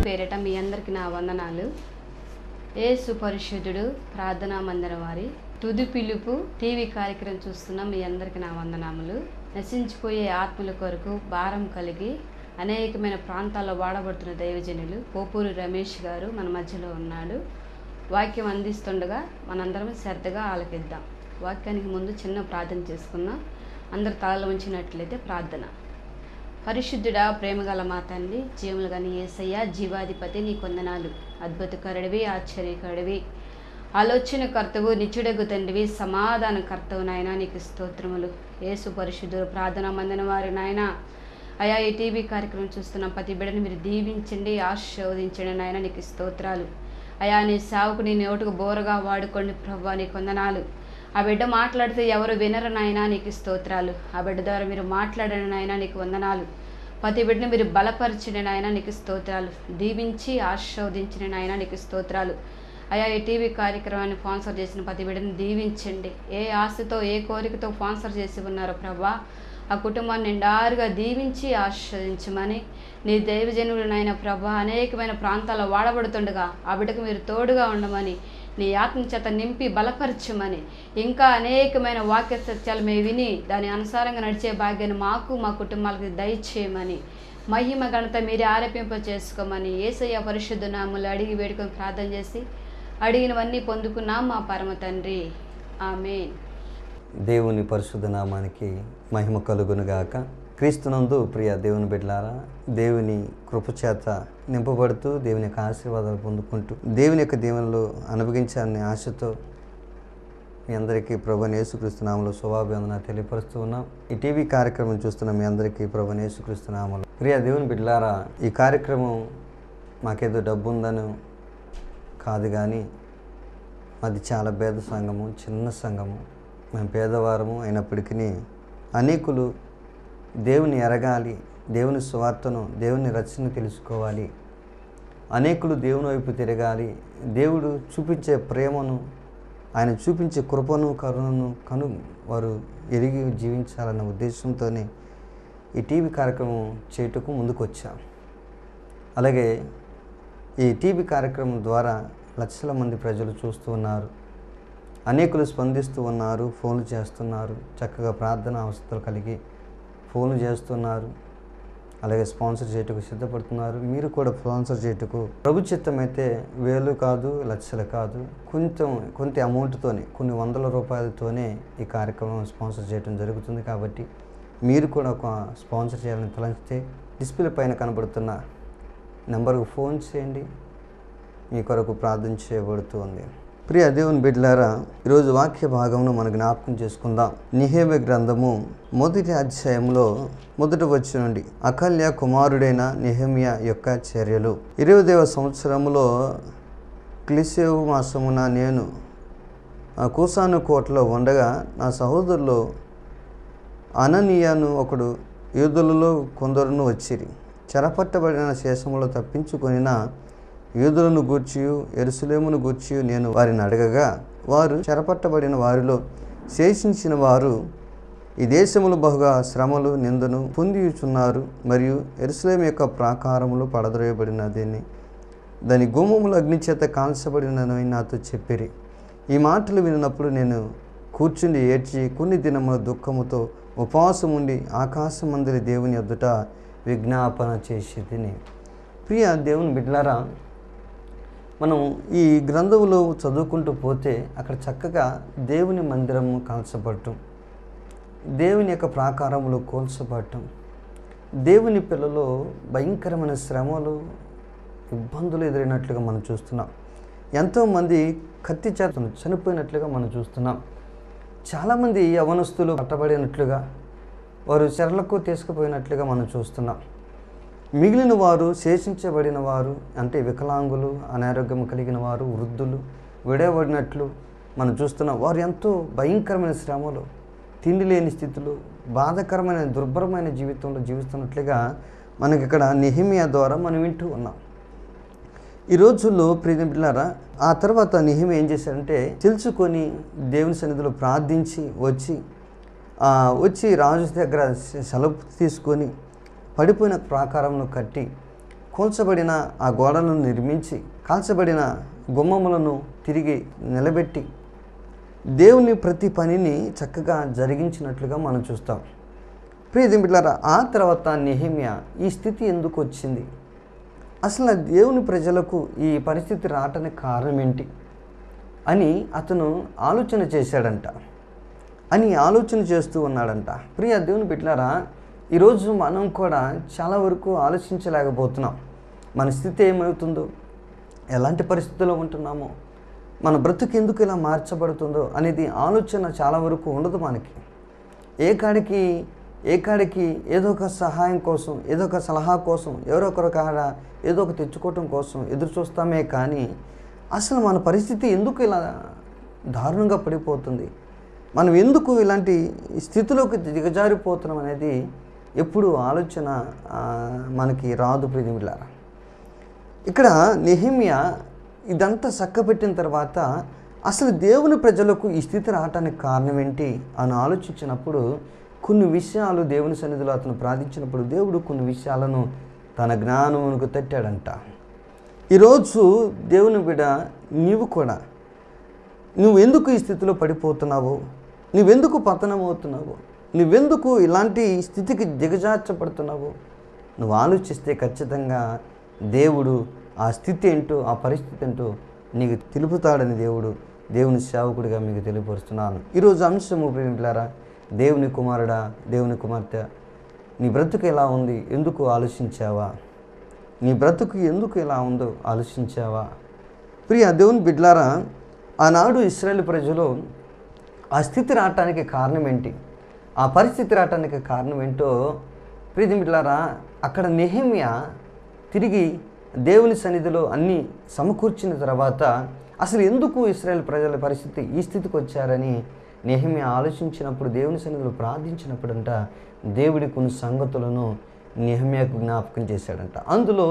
పేరిట మీ అందరికి నా వందనాలు. యేసు పరిశుద్ధుడు ప్రార్థనా మందిరం వారి తుది పిలుపు టీవీ కార్యక్రమం చూస్తున్న మీ అందరికి నా వందనాములు. నశించిపోయే ఆత్మల కొరకు భారం కలిగి అనేకమైన ప్రాంతాల్లో వాడబడుతున్న దైవజనులు పోపూరి రమేష్ గారు మన మధ్యలో ఉన్నాడు. వాక్యం అందిస్తుండగా మనందరం శ్రద్ధగా ఆలకిద్దాం. వాక్యానికి ముందు చిన్న ప్రార్థన చేసుకుందాం. అందరు తలలు ఉంచినట్లయితే ప్రార్థన. పరిశుద్ధుడా, ప్రేమగల మా తండ్రి, జీవులు కానీ యేసయ్య, జీవాధిపతి, నీ కొందనాలు. అద్భుతకరుడివి, ఆశ్చర్యకరుడివి, ఆలోచనకర్తవు, నిత్యుడగు తండ్రివి, సమాధానకర్తవు నాయన, నీకు స్తోత్రములు. యేసు పరిశుద్ధుడు ప్రార్థన మందిన వారి నాయన అయా, ఈ టీవీ కార్యక్రమం చూస్తున్న ప్రతి బిడ్డను మీరు దీవించండి, ఆశీర్వదించండి నాయన, నీకు స్తోత్రాలు. అయా, నీ సేవకు నీ నోటుకు బోరగా వాడుకోండి ప్రభువా, నీ కొందనాలు. ఆ బిడ్డ మాట్లాడితే ఎవరు వినరు నాయన, నీకు స్తోత్రాలు. ఆ బిడ్డ ద్వారా మీరు మాట్లాడండి నాయన, నీకు వందనాలు. ప్రతి బిడ్డను మీరు బలపరిచిన నాయన, నీకు స్తోత్రాలు. దీవించి ఆశీర్వదించిన నాయన, నీకు స్తోత్రాలు. అయా, ఈ టీవీ కార్యక్రమాన్ని స్పాన్సర్ చేసిన ప్రతి బిడ్డను దీవించండి. ఏ ఆశతో ఏ కోరికతో స్పాన్సర్ చేసి ఉన్నారో ప్రభా, ఆ కుటుంబాన్ని నిండారుగా దీవించి ఆశీర్వదించమని, నీ దైవజనుడునైన ప్రభా అనేకమైన ప్రాంతాల్లో వాడబడుతుండగా ఆ బిడ్డకు మీరు తోడుగా ఉండమని, నీ ఆత్మ చేత నింపి బలపరచమని, ఇంకా అనేకమైన వాక్య సత్యాలు మేము విని దాని అనుసారంగా నడిచే భాగ్యాన్ని మాకు మా కుటుంబాలకు దయచేయమని, మహిమ ఘనత మీరే ఆరోపింప చేసుకోమని యేసయ్య పరిశుద్ధ నామములో అడిగి వేడుకొని ప్రార్థన చేసి అడిగినవన్నీ పొందుకున్నాం మా పరమ తండ్రి, ఆమేన్. దేవుని పరిశుద్ధ నామానికి మహిమ కలుగునుగాక. క్రీస్తునందు ప్రియ దేవుని బిడ్డలారా, దేవుని కృపచేత నింపబడుతూ దేవుని యొక్క ఆశీర్వాదాలు పొందుకుంటూ దేవుని యొక్క దీవెనలు అనుభవించాలని ఆశతో మీ అందరికీ ప్రభువైన యేసుక్రీస్తు నామములో శుభాభివందనాలు తెలియపరుస్తూ ఉన్నాం. ఈ టీవీ కార్యక్రమం చూస్తున్న మీ అందరికీ ప్రభువైన యేసుక్రీస్తు నామములో ప్రియ దేవుని బిడ్డలారా, ఈ కార్యక్రమం మాకేదో డబ్బు ఉందని కాదు, కానీ అది చాలా పేద సంఘము, చిన్న సంఘము. మేము పేదవారము అయినప్పటికీ అనేకులు దేవుని ఎరగాలి, దేవుని సువార్తను, దేవుని రచన తెలుసుకోవాలి, అనేకులు దేవుని వైపు తిరగాలి, దేవుడు చూపించే ప్రేమను, ఆయన చూపించే కృపను, కరుణను వారు ఎరిగి జీవించాలన్న ఉద్దేశంతోనే ఈ టీవీ కార్యక్రమం చేయటకు ముందుకు వచ్చాం. అలాగే ఈ టీవీ కార్యక్రమం ద్వారా లక్షల మంది ప్రజలు చూస్తూ ఉన్నారు, అనేకులు స్పందిస్తూ ఉన్నారు, ఫోన్లు చేస్తున్నారు, చక్కగా ప్రార్థన అవసరాలు కలిగి ఫోన్లు చేస్తున్నారు, అలాగే స్పాన్సర్ చేయటకు సిద్ధపడుతున్నారు. మీరు కూడా స్పాన్సర్ చేయటకు ప్రభు చిత్తం అయితే వేలు కాదు, లక్షలు కాదు, కొంత అమౌంట్తోనే, కొన్ని వందల రూపాయలతోనే ఈ కార్యక్రమం స్పాన్సర్ చేయడం జరుగుతుంది. కాబట్టి మీరు కూడా ఒక స్పాన్సర్ చేయాలని తలంచితే డిస్ప్లే పైన కనబడుతున్న నెంబర్కు ఫోన్ చేయండి, మీ కొరకు ప్రార్థన చేయబడుతుంది. ప్రియ దేవుని బిడ్డలారా, ఈరోజు వాక్య భాగంలో మనం జ్ఞాపకం చేసుకుందాం. నెహెమ్యా గ్రంథము 1వ అధ్యాయంలో 1వ వచనం నుండి అకల్య కుమారుడైన నెహెమ్యా యొక్క చర్యలు. 20వ సంవత్సరంలో క్లిసేవు మాసమున నేను కూసాను కోటలో ఉండగా నా సహోదరులు అననీయను ఒకడు యూదులలో కొందరును వచ్చిరి. చెరపట్టబడిన శేషములో తప్పించుకొనిన యూదులను గూర్చియు యెరూషలేమును గూర్చియు నేను వారిని అడగగా, వారు చెరపట్టబడిన వారిలో శేషించిన వారు ఈ దేశములు బహుగా శ్రమలు నిందను పొందియుచున్నారు, మరియు యెరూషలేము యొక్క ప్రాకారములు పడద్రోయబడినదని దాని గుమ్మములు అగ్నిచేత కాల్చబడినని నాతో చెప్పిరి. ఈ మాటలు విన్నప్పుడు నేను కూర్చుని ఏడ్చి కొన్ని దినముల దుఃఖముతో ఉపవాసముండి ఆకాశమందరి దేవుని ఎదుట విజ్ఞాపన చేసి తిని. ప్రియ దేవుని బిడ్డలారా, మనం ఈ గ్రంథంలో చదువుకుంటూ పోతే అక్కడ చక్కగా దేవుని మందిరము కాల్చబడటం, దేవుని యొక్క ప్రాకారములు కోల్చబడటం, దేవుని పిల్లలు భయంకరమైన శ్రమలు, ఇబ్బందులు ఎదురైనట్లుగా మనం చూస్తున్నాం. ఎంతోమంది కత్తి చేత చనిపోయినట్లుగా మనం చూస్తున్నాం. చాలామంది యవనస్తులు పట్టబడినట్లుగా, వారు చెరలకు తీసుకుపోయినట్లుగా మనం చూస్తున్నాం. మిగిలిన వారు, శేషించబడిన వారు అంటే వికలాంగులు, అనారోగ్యం కలిగిన వారు, వృద్ధులు విడవబడినట్లు మనం చూస్తున్నాం. వారు ఎంతో భయంకరమైన శ్రమలు, తిండి లేని స్థితులు, బాధాకరమైన దుర్భరమైన జీవితంలో జీవిస్తున్నట్లుగా మనకి ఇక్కడ నెహెమ్యా ద్వారా మనం వింటూ ఉన్నాం. ఈ రోజుల్లో ప్రియ బిడ్డలారా, ఆ తర్వాత నెహెమ్యా ఏం చేశారంటే తెలుసుకొని దేవుని సన్నిధిలో ప్రార్థించి వచ్చి రాజు దగ్గర సెలవు తీసుకొని పడిపోయిన ప్రాకారంను కట్టి కూల్చబడిన ఆ గోడలను నిర్మించి కాల్చబడిన గుమ్మములను తిరిగి నిలబెట్టి దేవుని ప్రతి పనిని చక్కగా జరిగించినట్లుగా మనం చూస్తాం. ప్రియ బిడ్డలారా, ఆ తర్వాత నెహెమ్యా ఈ స్థితి ఎందుకు వచ్చింది, అసలు దేవుని ప్రజలకు ఈ పరిస్థితి రావటానికి కారణం ఏంటి అని అతను ఆలోచన చేశాడంట, ఆలోచన చేస్తూ ఉన్నాడంట. ప్రియ దేవుని బిడ్డలారా, ఈరోజు మనం కూడా చాలా వరకు ఆలోచించలేకపోతున్నాం. మన స్థితి ఏమవుతుందో, ఎలాంటి పరిస్థితుల్లో ఉంటున్నామో, మన బ్రతుకు ఎందుకు ఇలా మార్చబడుతుందో అనేది ఆలోచన చాలా వరకు ఉండదు మనకి. ఏ కాడికి ఏదో ఒక సహాయం కోసం, ఏదో ఒక సలహా కోసం, ఎవరో ఒకరి కాడ ఏదో ఒక తెచ్చుకోవటం కోసం ఎదురు చూస్తామే కానీ అసలు మన పరిస్థితి ఎందుకు ఇలా దారుణంగా పడిపోతుంది, మనం ఎందుకు ఇలాంటి స్థితిలోకి దిగజారిపోతున్నాం అనేది ఎప్పుడు ఆలోచన మనకి రాదు. ప్రియమిలారా, ఇక్కడ నెహెమ్యా ఇదంతా చక్కబెట్టిన తర్వాత అసలు దేవుని ప్రజలకు ఈ స్థితి రావటానికి కారణం ఏంటి అని ఆలోచించినప్పుడు కొన్ని విషయాలు దేవుని సన్నిధిలో అతను ప్రార్థించినప్పుడు దేవుడు కొన్ని విషయాలను తన జ్ఞానమునకు తట్టాడంట. ఈరోజు దేవుని బిడ్డ, నీవు కూడా నువ్వెందుకు ఈ స్థితిలో పడిపోతున్నావు, నువ్వెందుకు పతనమవుతున్నావు, నువ్వెందుకు ఇలాంటి స్థితికి దిగజార్చబడుతున్నావు, నువ్వు ఆలోచిస్తే ఖచ్చితంగా దేవుడు ఆ స్థితి ఏంటో, ఆ పరిస్థితి ఏంటో నీకు తెలుపుతాడని దేవుని సేవకుడిగా మీకు తెలియపరుస్తున్నాను. ఈరోజు అంశము ప్రేమిలారా, దేవుని కుమారుడా, దేవుని కుమార్తె, నీ బ్రతుకు ఎలా ఉంది, ఎందుకు ఆలోచించావా? నీ బ్రతుకు ఎందుకు ఎలా ఉందో ఆలోచించావా? ప్రియ దేవుని బిడ్డలారా, ఆనాడు ఇశ్రాయేలు ప్రజలు ఆ స్థితి రావటానికి కారణం ఏంటి, ఆ పరిస్థితి రావటానికి కారణం ఏంటో ప్రియ బిడ్డలారా, అక్కడ నెహెమ్యా తిరిగి దేవుని సన్నిధిలో అన్నీ సమకూర్చిన తర్వాత అసలు ఎందుకు ఇశ్రాయేలు ప్రజల పరిస్థితి ఈ స్థితికి వచ్చారని నెహెమ్యా ఆలోచించినప్పుడు, దేవుని సన్నిధిలో ప్రార్థించినప్పుడంట దేవుడి కొన్ని సంగతులను నెహెమ్యాకు జ్ఞాపకం చేశాడంట. అందులో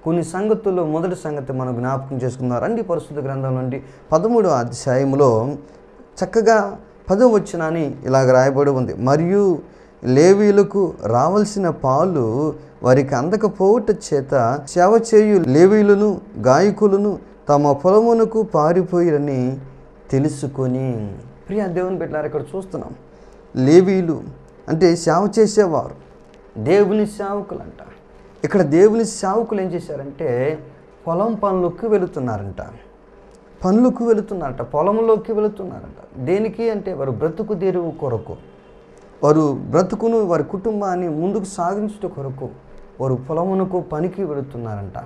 కొన్ని సంగతుల్లో మొదటి సంగతి మనం జ్ఞాపకం చేసుకున్నారు. రండి పరిశుద్ధ గ్రంథం నుండి 13వ అధ్యాయంలో చక్కగా 10వ వచనాన్ని ఇలాగ రాయబడి ఉంది. మరియు లేవీయులకు రావాల్సిన పాలు వారికి అందకపోవుట చేత సేవ చేయు లేవీయులను గాయకులను తమ పొలమునకు పారిపోయిరని తెలుసుకొని. ప్రియ దేవుని బిడ్డలారా, ఇక్కడ చూస్తున్నాం, లేవీయులు అంటే సేవ చేసేవారు, దేవుని సేవకులు అంట. ఇక్కడ దేవుని సేవకులు ఏం చేశారంటే పొలం పనులకు వెళుతున్నారంట, పొలంలోకి వెళుతున్నారంట. దేనికి అంటే వారు బ్రతుకు తెరువు కొరకు, వారు బ్రతుకును వారి కుటుంబాన్ని ముందుకు సాగించుట కొరకు వారు పొలమునకు పనికి వెళుతున్నారంట.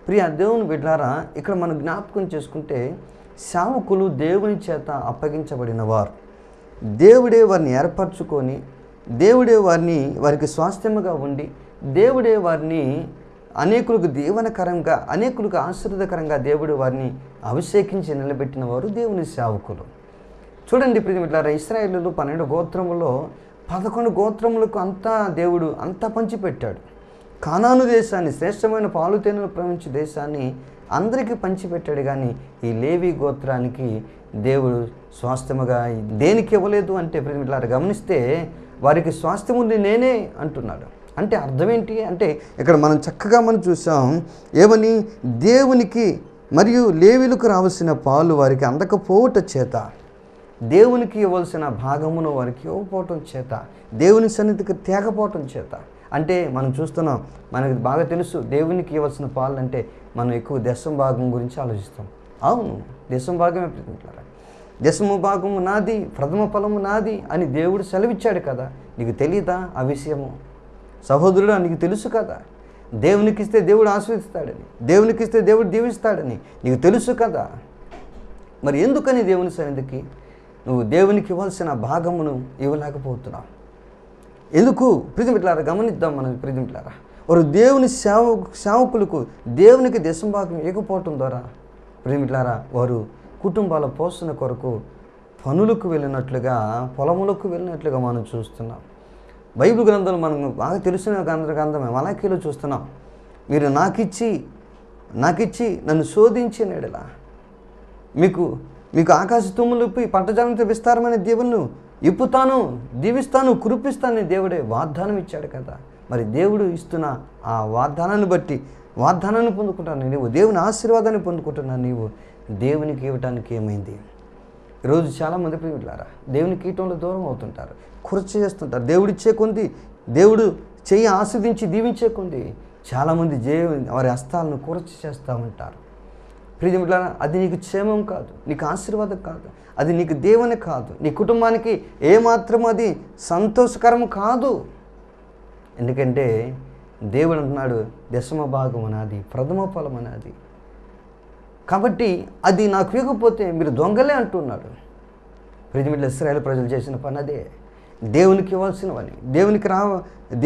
ప్రియ దేవుని బిడ్డలారా, ఇక్కడ మనం జ్ఞాపకం చేసుకుంటే సేవకులు దేవుని చేత అప్పగించబడిన వారు, దేవుడే వారిని ఏర్పరచుకొని, దేవుడే వారికి స్వాస్థ్యముగా ఉండి, దేవుడే వారిని అనేకులకు దీవెనకరంగా, అనేకులకు ఆశీర్వాదకరంగా దేవుడు వారిని అభిషేకించి నిలబెట్టిన వారు దేవుని సేవకులు. చూడండి ప్రియమిత్రులారా, ఇశ్రాయేలులో 12 గోత్రములో 11 గోత్రములకు దేవుడు అంతా పంచిపెట్టాడు. కానాను దేశాన్ని, శ్రేష్టమైన పాలు తేనెలు ప్రవహించే దేశాన్ని అందరికీ పంచిపెట్టాడు. కానీ ఈ లేవి గోత్రానికి దేవుడు స్వాస్థ్యముగా దేనికి ఇవ్వలేదు అంటే ప్రియమిత్రులారా, గమనిస్తే వారికి స్వాస్థ్యముంది నేనే అంటున్నాడు. అంటే అర్థం ఏంటి అంటే ఇక్కడ మనం చక్కగా చూసాం ఏమని, దేవునికి మరియు లేవీలకు రావాల్సిన పాలు వారికి అందకపోవట చేత, దేవునికి ఇవ్వాల్సిన భాగమును వారికి ఇవ్వకపోవటం చేత, దేవుని సన్నిధికి తేకపోవటం చేత. అంటే మనం చూస్తున్నాం, మనకి బాగా తెలుసు దేవునికి ఇవ్వాల్సిన పాలు అంటే మనం ఎక్కువ దశమ భాగం గురించి ఆలోచిస్తాం. అవును, దశమ భాగమే ప్రియమిత్రులారా, దశమ భాగము నాది, ప్రథమ ఫలము నాది అని దేవుడు సెలవిచ్చాడు కదా. నీకు తెలియదా ఆ విషయము? సహోదరుడు, నీకు తెలుసు కదా, దేవునికి ఇస్తే దేవుడు ఆశీర్వదిస్తాడని, దేవునికి ఇస్తే దేవుడు దీవిస్తాడని నీకు తెలుసు కదా. మరి ఎందుకని దేవుని సన్నిధికి నువ్వు దేవునికి ఇవ్వాల్సిన భాగమును ఇవ్వలేకపోతున్నావు? ఎందుకు? ప్రియమిత్రులారా, గమనిద్దాం మనం. ప్రియమిత్రులారా, వారు దేవుని సేవకులకు దేవునికి దశమ భాగం ఇవ్వకపోవటం ద్వారా ప్రియమిత్రులారా వారు కుటుంబాల పోషణ కొరకు పనులకు వెళ్ళినట్లుగా, పొలములకు వెళ్ళినట్లుగా మనం చూస్తున్నాం. బైబిల్ గ్రంథంలో మనం బాగా తెలిసిన గ్రంథమే మలాకీలో చూస్తున్నాం. మీరు నాకిచ్చి నన్ను శోధించిన ఎడలా మీకు ఆకాశ తుమ్ములు ఇప్పి పట్టజాలంతో విస్తారమైన దేవుళ్ళు ఇప్పుతాను, దీవిస్తాను, కురిపిస్తానని దేవుడే వాగ్దానం ఇచ్చాడు కదా. మరి దేవుడు ఇస్తున్న ఆ వాగ్దానాన్ని బట్టి వాగ్దానాన్ని పొందుకుంటున్నావు నీవు, దేవుని ఆశీర్వాదాన్ని పొందుకుంటున్నావు నీవు. దేవునికి ఇవ్వటానికి ఏమైంది? ఈరోజు చాలామంది ప్రియులారా దేవునికి ఇవ్వటంలో దూరం అవుతుంటారు, ఖర్చు చేస్తుంటారు. దేవుడిచ్చే కొంది, దేవుడు చెయ్యి ఆస్వాదించి దీవించే కొంది చాలామంది వారి హస్తాలను ఖర్చు చేస్తూ ఉంటారు. ప్రియులారా, అది నీకు క్షేమం కాదు, నీకు ఆశీర్వాదం కాదు, అది నీకు దేవుని కాదు, నీ కుటుంబానికి ఏమాత్రం అది సంతోషకరం కాదు. ఎందుకంటే దేవుడు అంటున్నాడు, దశమ భాగం అనాది, ప్రథమ ఫలం అనాది. కాబట్టి అది నాకు ఇవ్వకపోతే మీరు దొంగలే అంటున్నాడు. ప్రియమిత్రులారా, ఇశ్రాయేలు ప్రజలు చేసిన పని అదే. దేవునికి ఇవ్వాల్సినవని,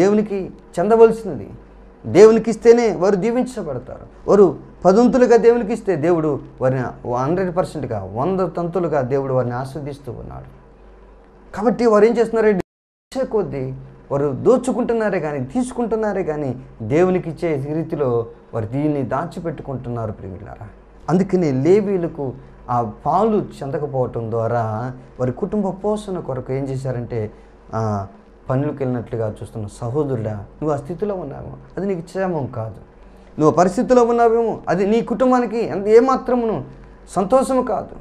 దేవునికి చెందవలసినది దేవునికి ఇస్తేనే వారు దీవించబడతారు. వారు 10 వంతులుగా దేవునికి ఇస్తే దేవుడు వారిని 100%గా 100 తంతులుగా దేవుడు వారిని ఆస్వాదిస్తూ ఉన్నాడు. కాబట్టి వారు ఏం చేస్తున్నారు? ఇచ్చే కొద్దీ వారు దోచుకుంటున్నారే కానీ, తీసుకుంటున్నారే కానీ దేవునికి ఇచ్చే రీతిలో వారు దీన్ని దాచిపెట్టుకుంటున్నారు. ప్రియులారా, అందుకని లేవీయులకు ఆ పాలు చెందకపోవటం ద్వారా వారి కుటుంబ పోషణ కొరకు ఏం చేశారంటే పనులకు వెళ్ళినట్లుగా చూస్తున్నావు. సహోదరుడా, నువ్వు ఆ స్థితిలో ఉన్నావేమో, అది నీకు క్షేమం కాదు. నువ్వు పరిస్థితిలో ఉన్నావేమో, అది నీ కుటుంబానికి ఏమాత్రమును సంతోషము కాదు.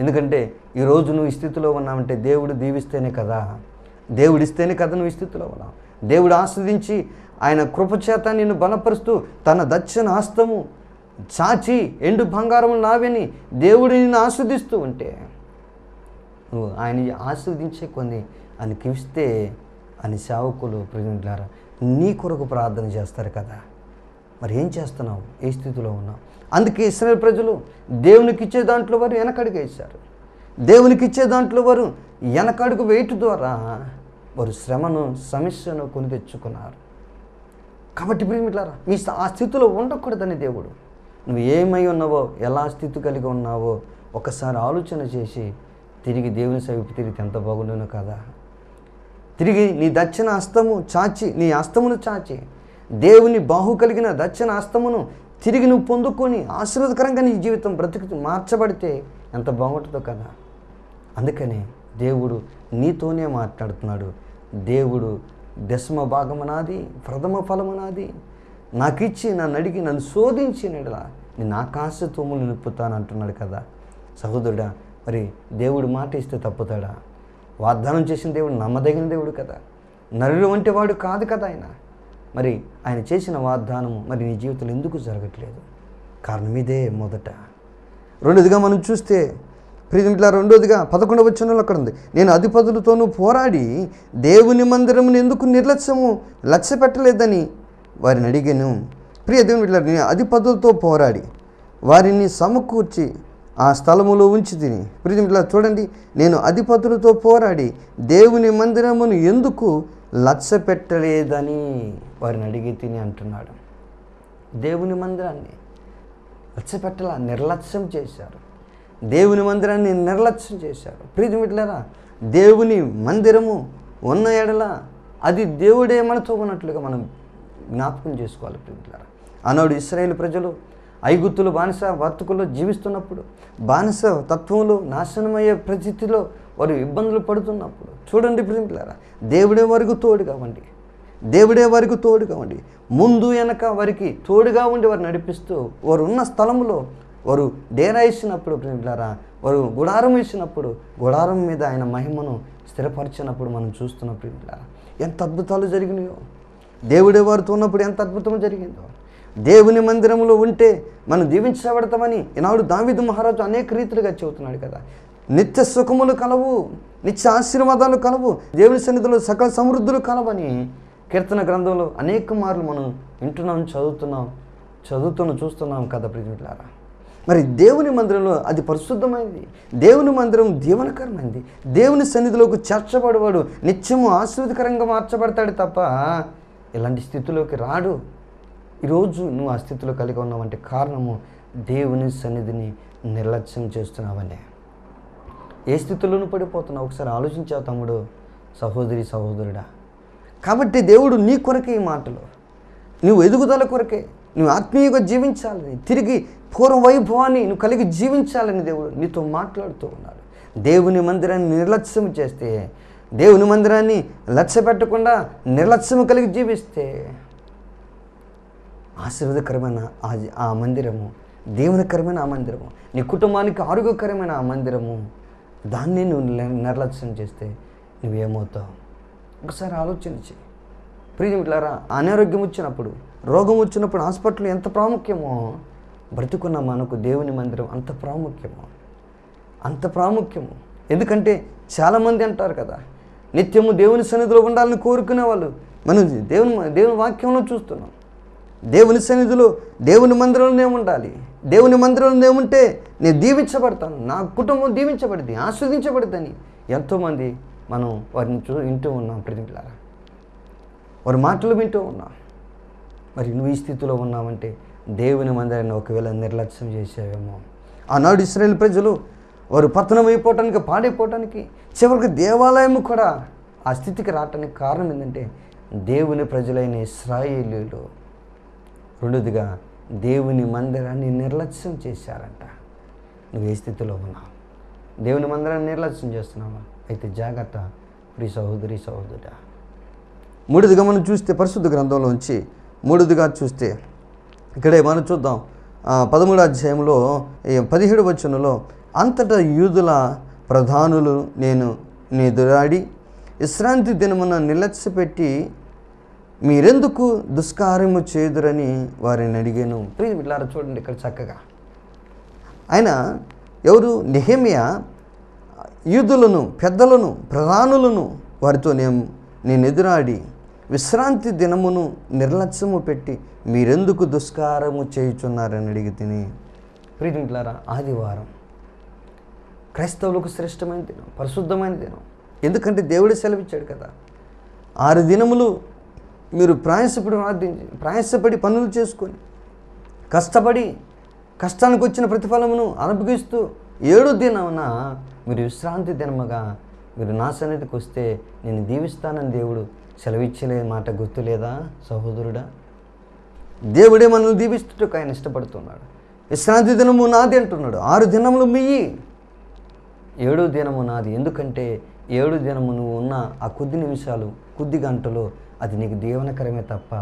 ఎందుకంటే ఈరోజు నువ్వు ఈ స్థితిలో ఉన్నావంటే దేవుడు దీవిస్తేనే కదా, దేవుడు ఇస్తేనే కదా నువ్వు ఈ స్థితిలో ఉన్నావు. దేవుడు ఆస్వాదించి ఆయన కృపచేత నిన్ను బలపరుస్తూ తన దక్షిణ హస్తము చాచి ఎండు బంగారము నావని దేవుడు నిన్ను ఆస్వాదిస్తూ ఉంటే నువ్వు ఆయన ఆస్వాదించే కొన్ని ఆయనకి ఇస్తే అని సేవకులు ప్రియులారా నీ కొరకు ప్రార్థన చేస్తారు కదా. మరి ఏం చేస్తున్నావు? ఏ స్థితిలో ఉన్నావు? అందుకే ఇశ్రాయేలు ప్రజలు దేవునికి ఇచ్చే దాంట్లో వారు వెనకడుగు వేశారు. దేవునికి ఇచ్చే దాంట్లో వారు వెనకడుగు వేయటం ద్వారా వారు శ్రమను సమస్యను కొని తెచ్చుకున్నారు. కాబట్టి ప్రియులారా, మీ ఆ స్థితిలో ఉండకూడదని దేవుడు, నువ్వు ఏమై ఉన్నావో, ఎలా స్థితి కలిగి ఉన్నావో ఒకసారి ఆలోచన చేసి తిరిగి దేవుని సైపు తిరిగితే ఎంత బాగుండును కదా. తిరిగి నీ దక్షిణ హస్తము చాచి, నీ హస్తమును చాచి దేవుని బాహు కలిగిన దక్షిణ హస్తమును తిరిగి నువ్వు పొందుకొని ఆశీర్వాదకరంగా నీ జీవితం బ్రతుకు మార్చబడితే ఎంత బాగుంటుందో కదా. అందుకని దేవుడు నీతోనే మాట్లాడుతున్నాడు. దేవుడు దశమ భాగమనాది, ప్రథమ ఫలమనాది నాకు ఇచ్చి నన్ను అడిగి నన్ను శోధించి నెడలా నేను ఆకాశ తూములు నింపుతాను అంటున్నాడు కదా. సహోదరుడా, మరి దేవుడు మాట ఇస్తే తప్పుతాడా? వాగ్దానం చేసిన దేవుడు నమ్మదగిన దేవుడు కదా, నరుడు వంటి వాడు కాదు కదా ఆయన. మరి ఆయన చేసిన వాగ్దానము మరి నీ జీవితంలో ఎందుకు జరగట్లేదు? కారణం ఇదే. మొదట రెండోదిగా మనం చూస్తే ప్రియమిత్రులారా, రెండోదిగా 11వ వచనంలో అక్కడ ఉంది, నేను అధిపతులతోనూ పోరాడి దేవుని మందిరమును ఎందుకు లక్ష్య పెట్టలేదని వారిని అడిగాను. ప్రియ దేవుని బిడ్డలారా, నేను అధిపతులతో పోరాడి వారిని సమకూర్చి ఆ స్థలములో ఉంచి తిని. ప్రియ బిడ్డలారా చూడండి, నేను అధిపతులతో పోరాడి దేవుని మందిరమును ఎందుకు లక్ష్య పెట్టలేదని వారిని అడిగి తిని అంటున్నాడు. దేవుని మందిరాన్ని లక్ష్య పెట్టలా, నిర్లక్ష్యం చేశారు. దేవుని మందిరాన్ని నిర్లక్ష్యం చేశారు. ప్రియ బిడ్డలారా, దేవుని మందిరము ఉన్న ఎడల అది దేవుడే మనతో ఉన్నట్లుగా మనం జ్ఞాపకం చేసుకోవాలి. ప్రియులారా, ఆనాడు ఇశ్రాయేలు ప్రజలు ఐగుప్తులు బానిస బతుకుల్లో జీవిస్తున్నప్పుడు, బానిస తత్వంలో నాశనమయ్యే పరిస్థితిలో వారు ఇబ్బందులు పడుతున్నప్పుడు చూడండి ప్రియులారా, దేవుడే వారికి తోడుగా ఉండి, దేవుడే వారికి తోడుగా ఉండి, ముందు వెనక వారికి తోడుగా ఉండి వారు నడిపిస్తూ వారు ఉన్న స్థలంలో వారు డేరా ఇచ్చినప్పుడు ప్రియులారా, వారు గుడారం ఇచ్చినప్పుడు గుడారం మీద ఆయన మహిమను స్థిరపరిచినప్పుడు మనం చూస్తున్న ప్రియులారా ఎంత అద్భుతాలు జరిగినాయో. దేవుడే వారితో ఉన్నప్పుడు ఎంత అద్భుతం జరిగిందో. దేవుని మందిరంలో ఉంటే మనం దీవించబడతామని ఈనాడు దావీదు మహారాజు అనేక రీతిలుగా చెబుతున్నాడు కదా. నిత్య సుఖములు కలవు, నిత్య ఆశీర్వాదాలు కలవు, దేవుని సన్నిధిలో సకల సమృద్ధులు కలవని కీర్తన గ్రంథంలో అనేక మార్లు మనం వింటున్నాం, చూస్తున్నాం కదా ప్రియులారా. మరి దేవుని మందిరంలో అది పరిశుద్ధమైనది, దేవుని మందిరం దీవనకరమైనది. దేవుని సన్నిధిలోకి చేర్చబడేవాడు నిత్యము ఆశీర్వాదకరంగా మార్చబడతాడు తప్ప ఇలాంటి స్థితిలోకి రాడు. ఈరోజు నువ్వు ఆ స్థితిలో కలిగి ఉన్నావంటే కారణము దేవుని సన్నిధిని నిర్లక్ష్యం చేస్తున్నావనే. ఏ స్థితిలోనూ పడిపోతున్నావు ఒకసారి ఆలోచించావు తమ్ముడు, సహోదరుడా. కాబట్టి దేవుడు నీ కొరకే ఈ మాటలు, నువ్వు ఎదుగుదల కొరకే, నువ్వు ఆత్మీయంగా జీవించాలని, తిరిగి పూర్వ వైభవాన్ని నువ్వు కలిగి జీవించాలని దేవుడు నీతో మాట్లాడుతూ ఉన్నాడు. దేవుని మందిరాన్ని నిర్లక్ష్యం చేస్తే, దేవుని మందిరాన్ని లక్ష్య పెట్టకుండా నిర్లక్ష్యం కలిగి జీవిస్తే ఆశీర్వాదకరమైన ఆ మందిరము, దేవునికరమైన ఆ మందిరము, నీ కుటుంబానికి ఆరోగ్యకరమైన ఆ మందిరము, దాన్ని నువ్వు నిర్లక్ష్యం చేస్తే నువ్వేమవుతావు? ఒకసారి ఆలోచన చేయి. ప్రియమిట్లారా, అనారోగ్యం వచ్చినప్పుడు, రోగం వచ్చినప్పుడు హాస్పిటల్ ఎంత ప్రాముఖ్యమో, బ్రతుకున్న మనకు దేవుని మందిరం అంత ప్రాముఖ్యము, అంత ప్రాముఖ్యము. ఎందుకంటే చాలామంది అంటారు కదా, నిత్యము దేవుని సన్నిధిలో ఉండాలని కోరుకునే వాళ్ళు. మనం దేవుని వాక్యంలో చూస్తున్నాం. దేవుని సన్నిధిలో, దేవుని మందిరంలోనే ఉండాలి. దేవుని మందిరంలోనే ఉంటే నేను దీవించబడతాను, నా కుటుంబం దీవించబడింది, ఆస్వాదించబడుతుంది. ఎంతోమంది మనం వారిని వింటూ ఉన్నాం. ప్రియమిట్లారా, వారి మాటలు వింటూ ఉన్నాం. మరి నువ్వు ఈ స్థితిలో ఉన్నావంటే దేవుని మందిరాన్ని ఒకవేళ నిర్లక్ష్యం చేసావేమో. ఆనాడు ఇశ్రాయేలు ప్రజలు వారు పతనం అయిపోవటానికి, పాడైపోవటానికి, చివరికి దేవాలయం కూడా ఆ స్థితికి రావటానికి కారణం ఏంటంటే దేవుని ప్రజలైన ఇశ్రాయేలీయులు రెండోదిగా దేవుని మందిరాన్ని నిర్లక్ష్యం చేశారంట. నువ్వు ఏ స్థితిలో ఉన్నావు? దేవుని మందిరాన్ని నిర్లక్ష్యం చేస్తున్నావా? అయితే జాగ్రత్త ప్రియ సహోదరి సహోదరుడా. మూడోదిగా మనం చూస్తే పరిశుద్ధ గ్రంథంలోంచి మూడోదిగా చూస్తే ఇక్కడే మనం చూద్దాం 13వ అధ్యాయంలో 17వ వచనంలో, అంతటా యూదుల ప్రధానులు నేను ఎదురాడి విశ్రాంతి దినమున నిర్లక్ష్యపెట్టి మీరెందుకు దుష్కార్యము చేదురని వారిని అడిగాను. ప్లీజ్ వీళ్ళారా చూడండి ఇక్కడ చక్కగా. ఆయన ఎవరు? నెహెమ్యా యూదులను, పెద్దలను, ప్రధానులను వారితో నేను ఎదురాడి విశ్రాంతి దినమును నిర్లక్ష్యము పెట్టి మీరెందుకు దుష్కారము చేయుచున్నారని అడిగి తిని. ప్రియమిట్లారా, ఆదివారం క్రైస్తవులకు శ్రేష్టమైన దినం, పరిశుద్ధమైన దినం. ఎందుకంటే దేవుడు సెలవిచ్చాడు కదా, 6 దినములు మీరు ప్రయాసపడి పనులు చేసుకొని కష్టపడి కష్టానికి వచ్చిన ప్రతిఫలమును అనుభవిస్తూ 7వ దినమున మీరు విశ్రాంతి దినముగా మీరు నా సన్నిధికి వస్తే నేను దీవిస్తానని దేవుడు సెలవిచ్చలే మాట గుర్తులేదా సహోదరుడా? దేవుడే మనల్ని దీవిస్తుటకు ఆయన ఇష్టపడుతున్నాడు. విశ్రాంతి దినము నాది అంటున్నాడు. 6 దినములు మీయి, 7వ దినము నాది. ఎందుకంటే 7వ దినము నువ్వు ఉన్న ఆ కొద్ది నిమిషాలు, కొద్ది గంటలు అది నీకు దీవనకరమే తప్ప,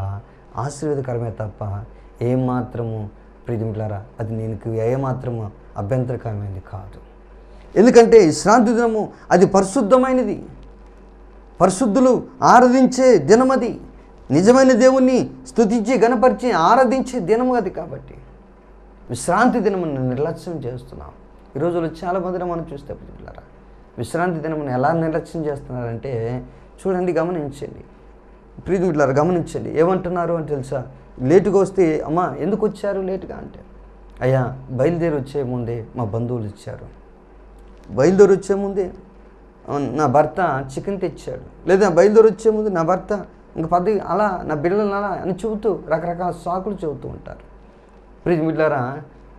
ఆశీర్వాదకరమే తప్ప ఏమాత్రము ప్రియమిట్లారా అది నీకు ఏమాత్రము అభ్యంతరకరమైనది కాదు. ఎందుకంటే విశ్రాంతి దినము అది పరిశుద్ధమైనది, పరిశుద్ధులు ఆరాధించే దినం అది. నిజమైన దేవుణ్ణి స్తుతించి గణపరిచి ఆరాధించే దినము అది. కాబట్టి విశ్రాంతి దినమును నిర్లక్ష్యం చేస్తున్నాం. ఈ రోజుల్లో చాలామందిని మనం చూస్తే ప్రియమిట్లారా విశ్రాంతి దినమును ఎలా నిర్లక్ష్యం చేస్తున్నారంటే చూడండి, గమనించండి ప్రియమిట్లారా, గమనించండి. ఏమంటున్నారు అని తెలుసా? లేటుగా వస్తే అమ్మా ఎందుకు వచ్చారు లేటుగా అంటే, అయ్యా బయలుదేరి వచ్చే ముందే మా బంధువులు ఇచ్చారు, బయలుదేరి వచ్చే ముందే నా భర్త చికెన్ తెచ్చాడు, లేదా బయలుదేరి వచ్చే ముందు నా భర్త ఇంకా 10 అలా నా బిడ్డలను అలా అని చెబుతూ రకరకాల సాకులు చెబుతూ ఉంటారు. ప్రియమిట్లారా,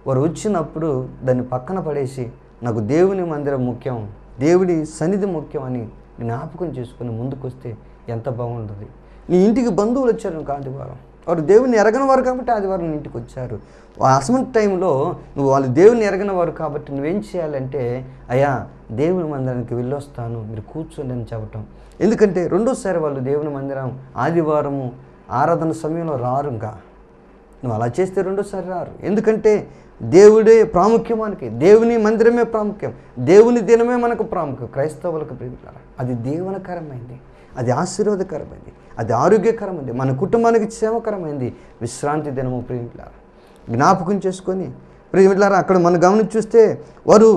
వారు వచ్చినప్పుడు దాన్ని పక్కన పడేసి నాకు దేవుని మందిరం ముఖ్యం, దేవుడి సన్నిధి ముఖ్యం అని జ్ఞాపకం చేసుకుని ముందుకు వస్తే ఎంత బాగుంటుంది. నీ ఇంటికి బంధువులు వచ్చారు ఆదివారం, వారు దేవుని ఎరగని వారు కాబట్టి ఆదివారం నీ ఇంటికి వచ్చారు. అసమంటి టైంలో నువ్వు వాళ్ళు దేవుని ఎరగని వారు కాబట్టి నువ్వేం చేయాలంటే, అయ్యా దేవుని మందిరానికి వెళ్ళొస్తాను మీరు కూర్చోండి అని చెప్పటం. ఎందుకంటే రెండోసారి వాళ్ళు దేవుని మందిరం ఆదివారము ఆరాధన సమయంలో రారు. ఇంకా నువ్వు అలా చేస్తే రెండోసారి రారు. ఎందుకంటే దేవుడే ప్రాముఖ్యం, మనకి దేవుని మందిరమే ప్రాముఖ్యం, దేవుని దినమే మనకు ప్రాముఖ్యం. క్రైస్తవులకు ప్రియమిట్లారా అది దీవనకరమైంది, అది ఆశీర్వాదకరమైంది, అది ఆరోగ్యకరమైంది, మన కుటుంబానికి క్షేమకరమైంది విశ్రాంతి దినము. ప్రియమిట్లారా జ్ఞాపకం చేసుకొని ప్రియమిట్లారా అక్కడ మనం గమనించి చూస్తే వారు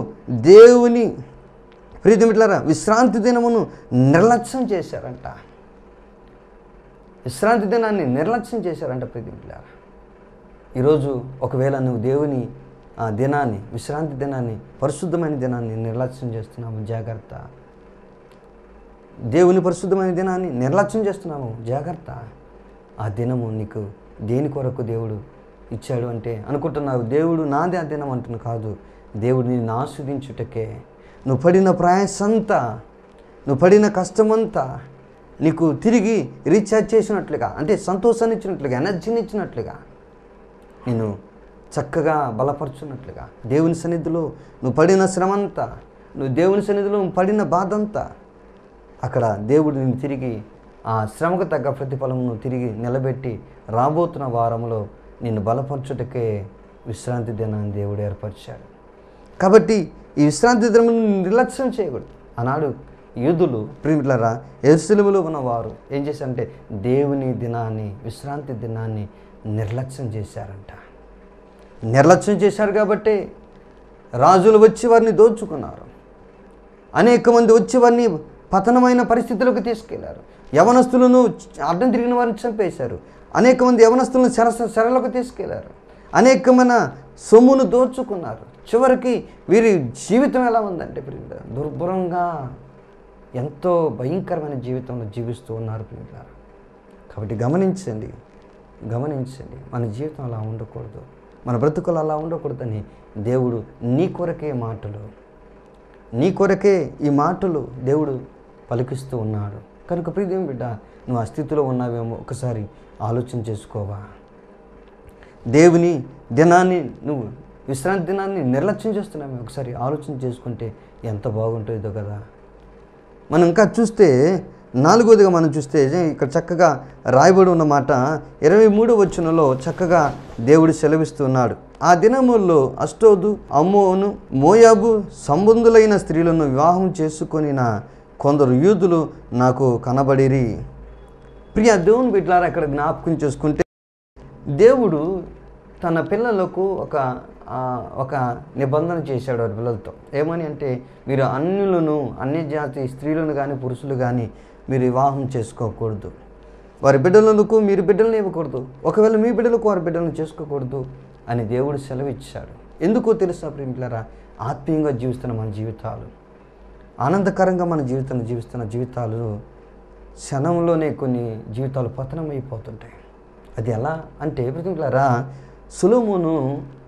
దేవుని ప్రియమిట్లారా విశ్రాంతి దినమును నిర్లక్ష్యం చేశారంట. విశ్రాంతి దినాన్ని నిర్లక్ష్యం చేశారంట. ప్రియమిట్లారా ఈరోజు ఒకవేళ నువ్వు దేవుని దినాన్ని, విశ్రాంతి దినాన్ని, పరిశుద్ధమైన దినాన్ని నిర్లక్ష్యం చేస్తున్నాము, జాగ్రత్త. దేవుని పరిశుద్ధమైన దినాన్ని నిర్లక్ష్యం చేస్తున్నాము, జాగ్రత్త. ఆ దినము నీకు దేని కొరకు దేవుడు ఇచ్చాడు అంటే అనుకుంటున్నావు దేవుడు నాదే ఆ దినం అంటున్నా. కాదు, దేవుడు నిన్ను ఆస్వాదించుటకే. నువ్వు పడిన ప్రయాసంతా, నువ్వు పడిన కష్టమంతా నీకు తిరిగి రీఛార్జ్ చేసినట్లుగా, అంటే సంతోషాన్ని ఇచ్చినట్లుగా, ఎనర్జీని ఇచ్చినట్లుగా, నేను చక్కగా బలపరుచున్నట్లుగా, దేవుని సన్నిధిలో నువ్వు పడిన శ్రమంతా, నువ్వు దేవుని సన్నిధిలో పడిన బాధంతా అక్కడ దేవుడు నిన్ను తిరిగి ఆ శ్రమకు తగ్గ ప్రతిఫలమును తిరిగి నిలబెట్టి రాబోతున్న వారంలో నిన్ను బలపరచుటకే విశ్రాంతి దినాన్ని దేవుడు ఏర్పరిచాడు. కాబట్టి ఈ విశ్రాంతి దినమును నిర్లక్ష్యం చేయకూడదు. ఆనాడు యూదులు ప్రియులారా యెరూషలేములో ఉన్నవారు ఏం చేశారంటే దేవుని దినాన్ని, విశ్రాంతి దినాన్ని నిర్లక్ష్యం చేశారంట. నిర్లక్ష్యం చేశారు కాబట్టి రాజులు వచ్చి వారిని దోచుకున్నారు. అనేక మంది వచ్చి వారిని పతనమైన పరిస్థితులకు తీసుకెళ్లారు. యవనస్తులను అడ్డం తిరిగిన వారిని చంపేశారు. అనేక మంది యవనస్తులను శరలకు తీసుకెళ్లారు. అనేకమైన సొమ్మును దోచుకున్నారు. చివరికి వీరి జీవితం ఎలా ఉందంటే దుర్భరంగా ఎంతో భయంకరమైన జీవితంలో జీవిస్తూ ఉన్నారు ప్రియులారా. కాబట్టి గమనించండి, మన జీవితం అలా ఉండకూడదు, మన బ్రతుకులు అలా ఉండకూడదని దేవుడు నీ కొరకే ఈ మాటలు దేవుడు పలికిస్తూ ఉన్నాడు. కనుక ప్రియదేవుని బిడ్డ, నువ్వు ఆ స్థితిలో ఉన్నావేమో ఒకసారి ఆలోచన చేసుకోవా? దేవుని దినాన్ని, నువ్వు విశ్రాంతి దినాన్ని నిర్లక్ష్యం చేస్తున్నామే ఒకసారి ఆలోచన చేసుకుంటే ఎంత బాగుంటుందో కదా. మనం ఇంకా చూస్తే 4వదిగా మనం చూస్తే ఇక్కడ చక్కగా రాయబడి ఉన్న మాట 23వ వచనంలో చక్కగా దేవుడు సెలవిస్తున్నాడు. ఆ దినముల్లో అష్టోదు, అమ్మోను, మోయాబు సంబంధులైన స్త్రీలను వివాహం చేసుకొనిన కొందరు యూదులు నాకు కనబడిరి. ప్రియ దేవుని బిడ్డలారా, ఇక్కడ జ్ఞాపకం చేసుకుంటే దేవుడు తన పిల్లలకు ఒక నిబంధన చేశాడు వారి పిల్లలతో. ఏమని అంటే, మీరు అన్య జాతి స్త్రీలను కానీ పురుషులు కానీ మీరు వివాహం చేసుకోకూడదు. వారి బిడ్డలకు మీరు బిడ్డలను ఇవ్వకూడదు. ఒకవేళ మీ బిడ్డలకు వారి బిడ్డలను చేసుకోకూడదు అని దేవుడు సెలవిచ్చాడు. ఎందుకో తెలుసా ప్రియులారా, ఆత్మీయంగా జీవిస్తున్న మన జీవితాలు, ఆనందకరంగా మన జీవిస్తున్న జీవితాలు క్షణంలోనే కొన్ని జీవితాలు పతనమైపోతుంటాయి. అది ఎలా అంటే ప్రియులారా, సొలొమోను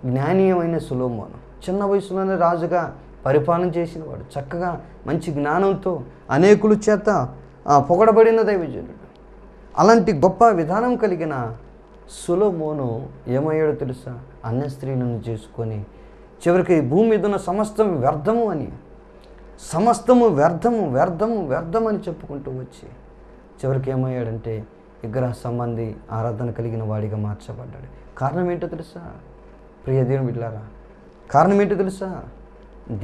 జ్ఞానీయమైన సొలొమోను చిన్న వయసులోనే రాజుగా పరిపాలన చేసినవాడు. చక్కగా మంచి జ్ఞానంతో అనేకుల చేత పొగడబడిన దైవజనుడు. అలాంటి గొప్ప విధానం కలిగిన సొలొమోను ఏమయ్యాడో తెలుసా? అన్య స్త్రీలను చేసుకొని చివరికి భూమి మీద ఉన్న సమస్తం వ్యర్థము అని, సమస్తము వ్యర్థము అని చెప్పుకుంటూ వచ్చి చివరికి ఏమయ్యాడంటే విగ్రహ సంబంధి ఆరాధన కలిగిన వాడిగా మార్చబడ్డాడు. కారణం ఏంటో తెలుసా ప్రియ దేవుని బిడ్డలారా? కారణం ఏంటో తెలుసా?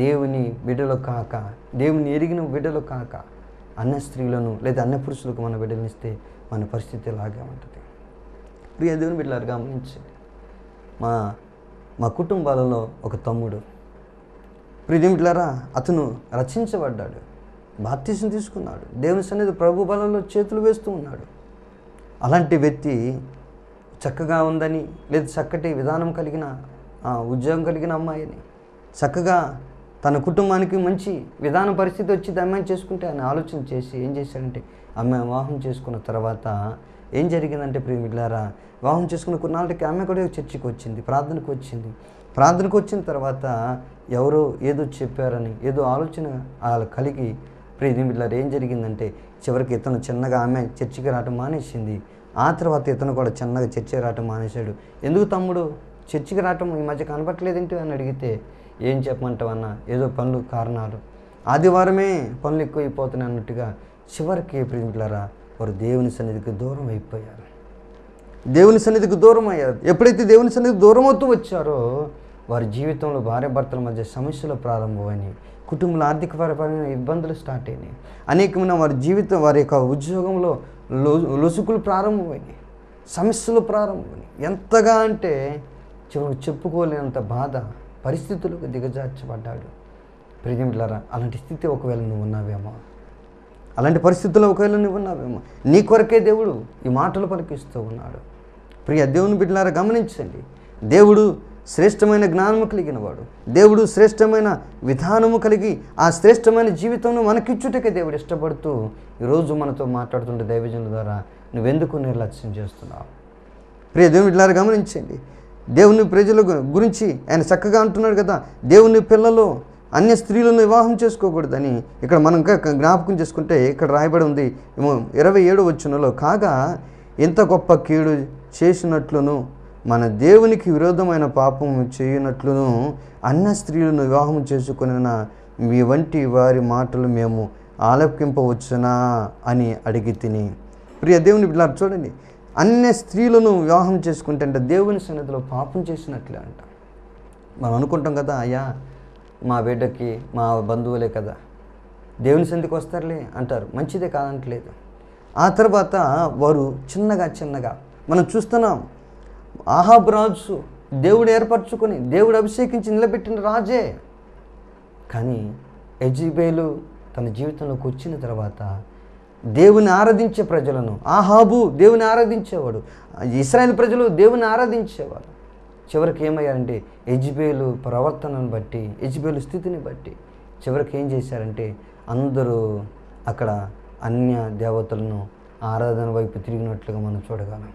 దేవుని బిడ్డలు కాక, దేవుని ఎరిగిన బిడ్డలు కాక అన్య స్త్రీలను లేదా అన్య పురుషులకు మన బిడ్డలను ఇస్తే మన పరిస్థితి ఇలాగే ఉంటుంది. ప్రియ దేవుని బిడ్డలారా, గమనించండి. మా కుటుంబాలలో ఒక తమ్ముడు, ప్రియ దేవుని బిడ్డలారా, అతను రక్షించబడ్డాడు, బాప్తిసం తీసుకున్నాడు, దేవుని సన్నిధి ప్రభు బలంలో చేతులు వేస్తూ ఉన్నాడు. అలాంటి వ్యక్తి చక్కగా ఉందని, లేదా చక్కటి విధానం కలిగిన ఉద్యోగం కలిగిన అమ్మాయిని, చక్కగా తన కుటుంబానికి మంచి విధాన పరిస్థితి వచ్చి అమ్మాయిని చేసుకుంటే ఆయన ఆలోచన చేసి ఏం చేశాడంటే, అమ్మాయి వివాహం చేసుకున్న తర్వాత ఏం జరిగిందంటే ప్రియమిట్లారా, వివాహం చేసుకున్న కొన్నాళ్ళకి ఆమె కూడా చర్చికి వచ్చింది, ప్రార్థనకు వచ్చిన తర్వాత ఎవరో ఏదో చెప్పారని ఏదో ఆలోచన వాళ్ళు కలిగి ప్రియమిట్లారా ఏం జరిగిందంటే చివరికి ఇతను చిన్నగా ఆమె చర్చికి రావటం మానేసింది. ఆ తర్వాత ఇతను కూడా చిన్నగా చర్చికి రావటం మానేశాడు. ఎందుకు తమ్ముడు చర్చికి రావటం ఈ మధ్య కనపట్లేదేంటి అని అడిగితే ఏం చెప్పమంటావన్నా, ఏదో పనులు కారణాలు, ఆదివారమే పనులు ఎక్కువైపోతున్నాయి అన్నట్టుగా చివరికి ప్రియమిట్లారా వారు దేవుని సన్నిధికి దూరం అయిపోయారు. ఎప్పుడైతే దేవుని సన్నిధికి దూరం అవుతూ వచ్చారో వారి జీవితంలో భార్యాభర్తల మధ్య సమస్యలు ప్రారంభమైనాయి, కుటుంబంలో ఆర్థికపరమైన ఇబ్బందులు స్టార్ట్ అయినాయి, అనేకమైన వారి యొక్క ఉద్యోగంలో లొసుకులు ప్రారంభమైనాయి, సమస్యలు ప్రారంభమైనాయి. ఎంతగా అంటే చివరికి చెప్పుకోలేనంత బాధ పరిస్థితులకు దిగజార్చబడ్డాడు. ప్రియమిట్లారా, అలాంటి స్థితి ఒకవేళ నువ్వు ఉన్నావేమో, అలాంటి పరిస్థితుల్లో ఒకవేళ నువ్వు ఉన్నావేమో, నీ కొరకే దేవుడు ఈ మాటలు పలికిస్తూ ఉన్నాడు. ప్రియ దేవుని బిడ్డలారా, గమనించండి. దేవుడు శ్రేష్టమైన జ్ఞానము కలిగిన వాడు, దేవుడు శ్రేష్టమైన విధానము కలిగి ఆ శ్రేష్టమైన జీవితంను మనకిచ్చుటకే దేవుడు ఇష్టపడుతూ ఈరోజు మనతో మాట్లాడుతుంటే దైవజనుల ద్వారా నువ్వెందుకు నిర్లక్ష్యం చేస్తున్నావు? ప్రియ దేవుని బిడ్డలారా, గమనించండి. దేవుని ప్రజల గురించి ఆయన చక్కగా అంటున్నాడు కదా, దేవుని పిల్లలు అన్య స్త్రీలను వివాహం చేసుకోకూడదని. ఇక్కడ మనం ఇంకా జ్ఞాపకం చేసుకుంటే ఇక్కడ రాయబడి ఉంది 27వ వచనంలో, కాగా ఇంత గొప్ప కీడు చేసినట్లును మన దేవునికి విరోధమైన పాపం చేయనట్లును అన్య స్త్రీలను వివాహం చేసుకున్న మీ వంటి వారి మాటలు మేము ఆలకింపవచ్చునా అని అడిగి తిని. ప్రియ దేవుని బిడ్డలారా, చూడండి, అన్య స్త్రీలను వివాహం చేసుకుంటే అంటే దేవుని సన్నిధిలో పాపం చేసినట్లే అంట. మనం అనుకుంటాం కదా, అయ్యా మా బిడ్డకి మా బంధువులే కదా, దేవుని సన్నిధికి వస్తారులే అంటారు, మంచిదే కాదంటలేదు. ఆ తర్వాత వారు చిన్నగా మనం చూస్తున్నాం, ఆహాబు రాజు దేవుడు ఏర్పరచుకొని దేవుడు అభిషేకించి నిలబెట్టిన రాజే. కానీ యెజెబెలు తన జీవితంలోకి వచ్చిన తర్వాత దేవుని ఆరాధించే ప్రజలను, ఆహాబు దేవుని ఆరాధించేవాడు, ఇశ్రాయేలు ప్రజలు దేవుని ఆరాధించేవారు. చివరికి ఏమయ్యారంటే యెజెబెలు ప్రవర్తనను బట్టి, యెజెబెలు స్థితిని బట్టి చివరికి ఏం చేశారంటే అందరూ అక్కడ అన్య దేవతలను ఆరాధన వైపు తిరిగినట్లుగా మనం చూడగలం.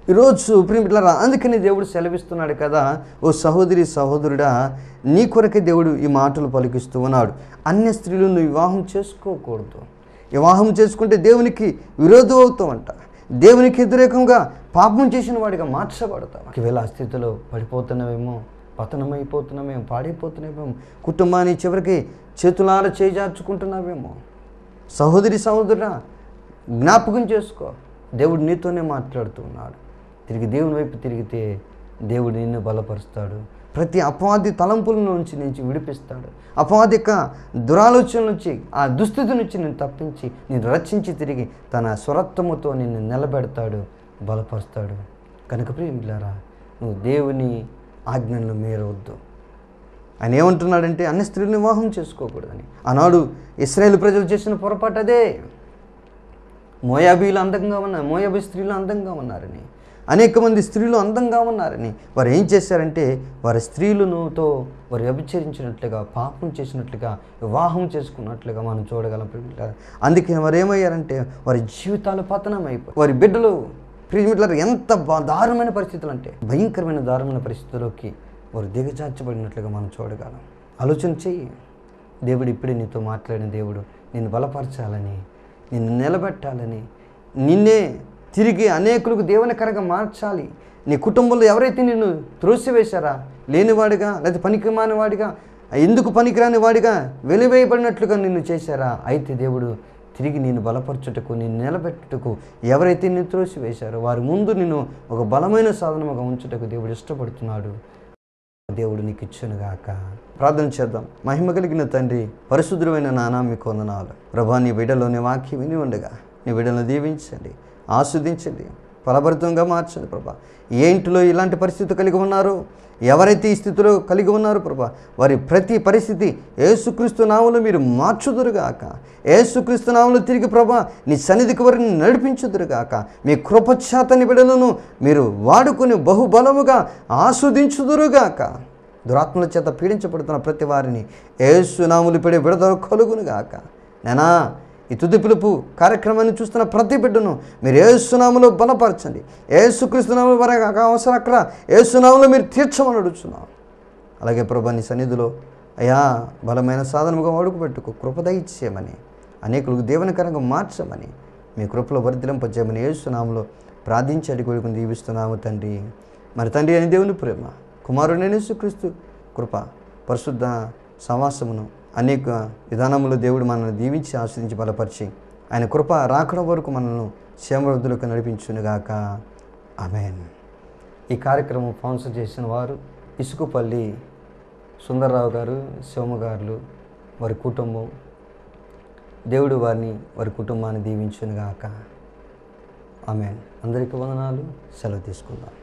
ఈరోజు ప్రియమిత్రులారా, అందుకని దేవుడు సెలవిస్తున్నాడు కదా, ఓ సహోదరి సహోదరుడా, నీ కొరకే దేవుడు ఈ మాటలు పలికిస్తూ ఉన్నాడు. అన్య స్త్రీలను వివాహం చేసుకోకూడదు. వివాహం చేసుకుంటే దేవునికి విరోధం అవుతామంట, దేవునికి వ్యతిరేకంగా పాపం చేసిన వాడిగా మార్చబడతాం. ఒకవేళ ఆ స్థితిలో పడిపోతున్నామేమో, పతనమైపోతున్నామేమో, పాడైపోతున్నామేమో, కుటుంబాన్ని చివరికి చేతులార చేజార్చుకుంటున్నామేమో. సహోదరి సహోదరుడా, జ్ఞాపకం చేసుకో, దేవుడు నీతోనే మాట్లాడుతూ ఉన్నాడు. తిరిగి దేవుని వైపు తిరిగితే దేవుడు నిన్ను బలపరుస్తాడు. ప్రతి అపవాది తలంపుల నుంచి విడిపిస్తాడు. అపవాది యొక్క దురాలోచన నుంచి, ఆ దుస్థితి నుంచి నిన్ను తప్పించి నిన్ను రక్షించి తిరిగి తన స్వరత్వముతో నిన్ను నిలబెడతాడు, బలపరుస్తాడు. కనుక ప్రియమిత్రులారా, నువ్వు దేవుని ఆజ్ఞలను మీరవద్దు. ఆయన ఏమంటున్నాడంటే అన్ని స్త్రీలను వివాహం చేసుకోకూడదని. ఆనాడు ఇశ్రాయేలు ప్రజలు చేసిన పొరపాటు అదే. మోయాబీలు అందంగా ఉన్నారు, మోయాబీ స్త్రీలు అందంగా ఉన్నారని, అనేక మంది స్త్రీలు అందంగా ఉన్నారని వారు ఏం చేశారంటే వారి స్త్రీలతో వారు వ్యభిచరించినట్లుగా, పాపం చేసినట్లుగా, వివాహం చేసుకున్నట్లుగా మనం చూడగలం. అందుకే వారు ఏమయ్యారంటే వారి జీవితాలు పతనం అయిపోయి, వారి బిడ్డలు ప్రియమిత్రులారా ఎంత దారుణమైన పరిస్థితులు అంటే భయంకరమైన దారుణమైన పరిస్థితుల్లోకి వారు దిగజార్చబడినట్లుగా మనం చూడగలం. ఆలోచన చెయ్యి. దేవుడు ఇప్పుడే నీతో మాట్లాడిన దేవుడు నిన్ను బలపరచాలని, నిన్ను నిలబెట్టాలని, నిన్నే తిరిగి అనేకులకు దేవునికరంగా మార్చాలి. నీ కుటుంబంలో ఎవరైతే నిన్ను త్రోసివేశారా, లేనివాడిగా లేదా పనికిమానివాడిగా, ఎందుకు పనికిరాని వాడిగా వెలివేయబడినట్లుగా నిన్ను చేశారా, అయితే దేవుడు తిరిగి నిన్ను బలపరచుటకు, నిన్ను నిలబెట్టుటకు ఎవరైతే నిన్ను త్రోసివేశారో వారి ముందు నిన్ను ఒక బలమైన సాధనముగా ఉంచుటకు దేవుడు ఇష్టపడుతున్నాడు. దేవుడు నీకు ఇచ్చునుగాక. ప్రార్థన చేద్దాం. మహిమ కలిగిన తండ్రి, పరిశుద్ధమైన నానా మీకు వందనాలు. ప్రభా, నీ బిడ్డలోని వాక్యం విని ఉండగా నీ బిడ్డలను దీవించండి, ఆస్వాదించండి, ఫలభరితంగా మార్చండి. ప్రభా, ఏ ఇంటిలో ఇలాంటి పరిస్థితి కలిగి ఉన్నారో, ఎవరైతే ఈ స్థితిలో కలిగి ఉన్నారో ప్రభా, వారి ప్రతి పరిస్థితి యేసుక్రీస్తు నామములో మీరు మార్చుదురుగాక. యేసుక్రీస్తు నామములో తిరిగి ప్రభా నీ సన్నిధికి వారిని నడిపించుదురుగాక. మీ కృపచేత బిడ్డలను మీరు వాడుకొని బహుబలముగా ఆస్వాదించుదురుగాక. దురాత్మల చేత పీడించబడుతున్న ప్రతి వారిని యేసు నామములో పెడే విడుదల కలుగునుగాక. నేనా ఈ తుది పిలుపు కార్యక్రమాన్ని చూస్తున్న ప్రతి బిడ్డను మీరు యేసునామములో బలపరచండి. యేసుక్రీస్తు నామములో వారి అవసరం అక్కడ యేసునామములో మీరు తీర్చమని అడుగుతున్నాం. అలాగే ప్రభా నీ సన్నిధిలో అయ్యా బలమైన సాధనముగా అడుగుపెట్టుకో, కృప దయచేయమని, అనేకులకు దేవునికరంగా మార్చమని, మీ కృపలో వర్ధిలింపజేయమని యేసునామములో ప్రార్థించి అడిగి దీవిస్తున్నాము తండ్రి. మరి తండ్రి అని దేవుని ప్రేమ, కుమారుడైన యేసుక్రీస్తు కృప, పరిశుద్ధ సమాసమును అనేక విధానములు దేవుడు మనల్ని దీవించి ఆస్వాదించి బలపరిచి ఆయన కృప రాకడ వరకు మనల్ని క్షేమవృద్ధులకు నడిపించునుగాక. ఆమేన్. ఈ కార్యక్రమం స్పాన్సర్ చేసిన వారు ఇసుకపల్లి సుందర్రావు గారు, శివమ్మ గారు, వారి కుటుంబం. దేవుడు వారిని, వారి కుటుంబాన్ని దీవించునుగాక. ఆమేన్. అందరికీ వందనాలు. సెలవు తీసుకుందాం.